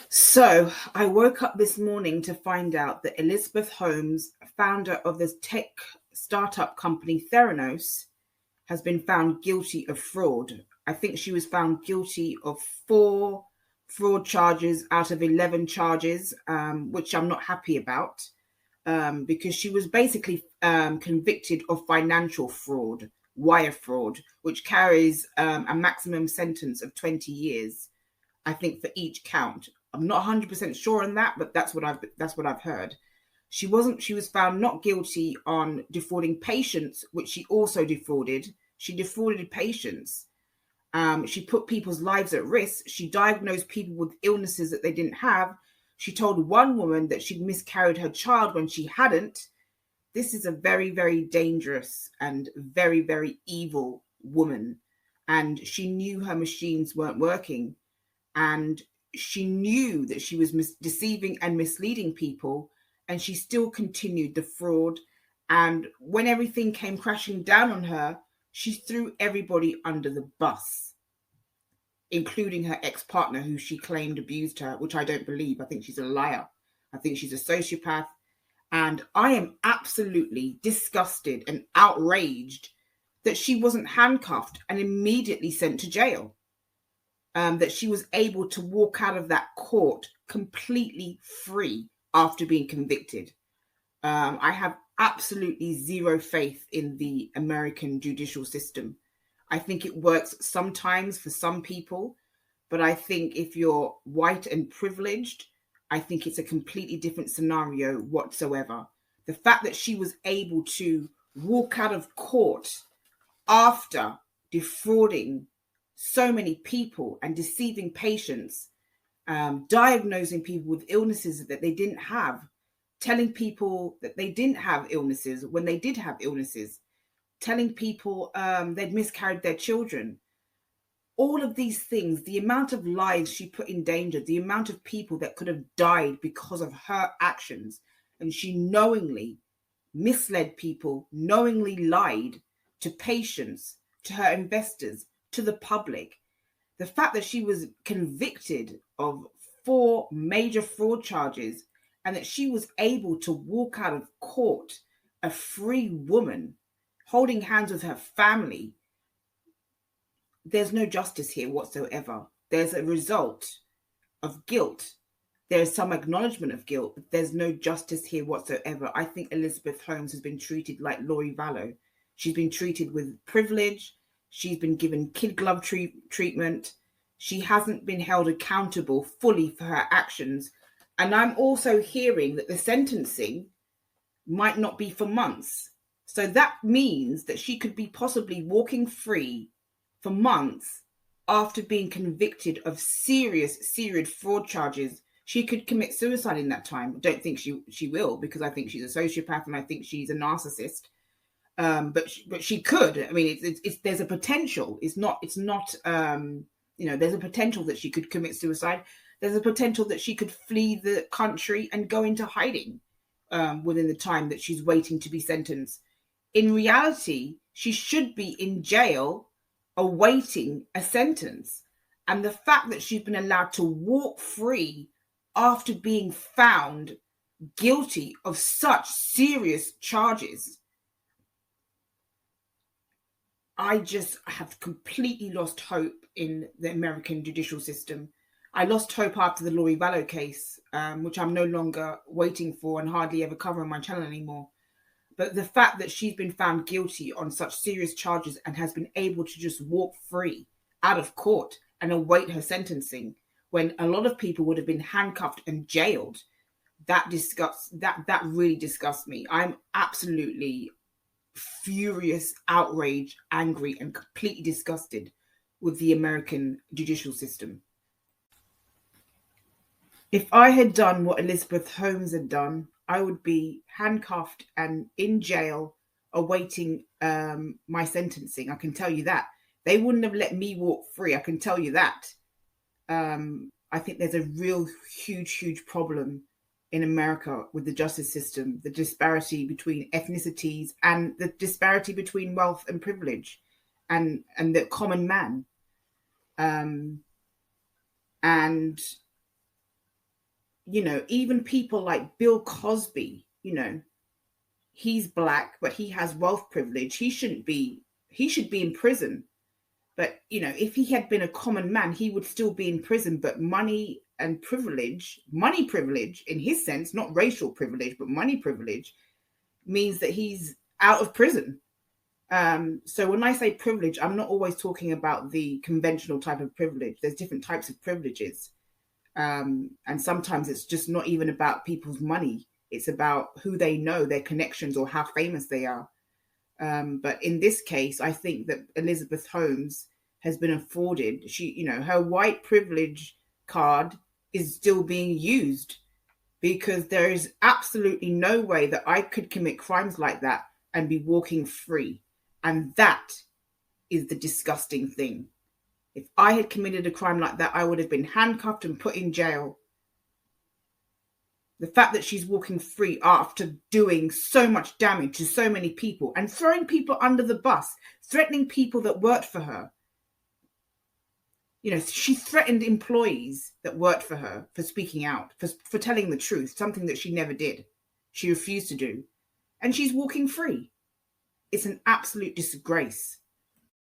So I woke up this morning to find out that Elizabeth Holmes, founder of the tech startup company Theranos, has been found guilty of fraud. I think she was found guilty of 4 fraud charges out of 11 charges, which I'm not happy about, because she was basically convicted of financial fraud, wire fraud, which carries a maximum sentence of 20 years. I think for each count. I'm not 100% sure on that, but that's what I've heard. She was found not guilty on defrauding patients, which she also defrauded. She defrauded patients. She put people's lives at risk. She diagnosed people with illnesses that they didn't have. She told one woman that she'd miscarried her child when she hadn't. This is a very, very dangerous and very, very evil woman. And she knew her machines weren't working, and she knew that she was deceiving and misleading people, and she still continued the fraud. And when everything came crashing down on her, she threw everybody under the bus, including her ex-partner, who she claimed abused her, which I don't believe. I think she's a liar. I think she's a sociopath. And I am absolutely disgusted and outraged that she wasn't handcuffed and immediately sent to jail. That she was able to walk out of that court completely free after being convicted. I have absolutely zero faith in the American judicial system. I think it works sometimes for some people, but I think if you're white and privileged, I think it's a completely different scenario whatsoever. The fact that she was able to walk out of court after defrauding so many people and deceiving patients, diagnosing people with illnesses that they didn't have, telling people that they didn't have illnesses when they did have illnesses, telling people they'd miscarried their children. All of these things, the amount of lives she put in danger, the amount of people that could have died because of her actions. And she knowingly misled people, knowingly lied to patients, to her investors, to the public. The fact that she was convicted of 4 major fraud charges and that she was able to walk out of court a free woman, holding hands with her family. There's no justice here whatsoever. There's a result of guilt. There's some acknowledgement of guilt, but there's no justice here whatsoever. I think Elizabeth Holmes has been treated like Lori Vallow. She's been treated with privilege. She's been given kid glove treatment. She hasn't been held accountable fully for her actions. And I'm also hearing that the sentencing might not be for months. So that means that she could be possibly walking free for months after being convicted of serious fraud charges. She could commit suicide in that time. I don't think she will, because I think she's a sociopath and I think she's a narcissist. But she could. I mean, it's there's a potential. It's not. There's a potential that she could commit suicide. There's a potential that she could flee the country and go into hiding within the time that she's waiting to be sentenced. In reality, she should be in jail awaiting a sentence. And the fact that she's been allowed to walk free after being found guilty of such serious charges, I just have completely lost hope in the American judicial system. I lost hope after the Lori Vallow case, which I'm no longer waiting for and hardly ever cover on my channel anymore. But the fact that she's been found guilty on such serious charges and has been able to just walk free out of court and await her sentencing, when a lot of people would have been handcuffed and jailed, that really disgusts me. I'm absolutely furious, outraged, angry, and completely disgusted with the American judicial system. If I had done what Elizabeth Holmes had done, I would be handcuffed and in jail awaiting my sentencing. I can tell you that. They wouldn't have let me walk free. I can tell you that. I think there's a real huge problem in America with the justice system, the disparity between ethnicities and the disparity between wealth and privilege and the common man. And even people like Bill Cosby, he's black, but he has wealth privilege. He should be in prison. But, if he had been a common man, he would still be in prison. But money privilege in his sense, not racial privilege, but money privilege, means that he's out of prison. So when I say privilege, I'm not always talking about the conventional type of privilege. There's different types of privileges. And sometimes it's just not even about people's money. It's about who they know, their connections, or how famous they are. But in this case, I think that Elizabeth Holmes has been afforded. Her white privilege card is still being used, because there is absolutely no way that I could commit crimes like that and be walking free. And that is the disgusting thing. If I had committed a crime like that, I would have been handcuffed and put in jail. The fact that she's walking free after doing so much damage to so many people and throwing people under the bus, threatening people that worked for her. She threatened employees that worked for her for speaking out, for telling the truth, something that she never did. She refused to do. And she's walking free. It's an absolute disgrace.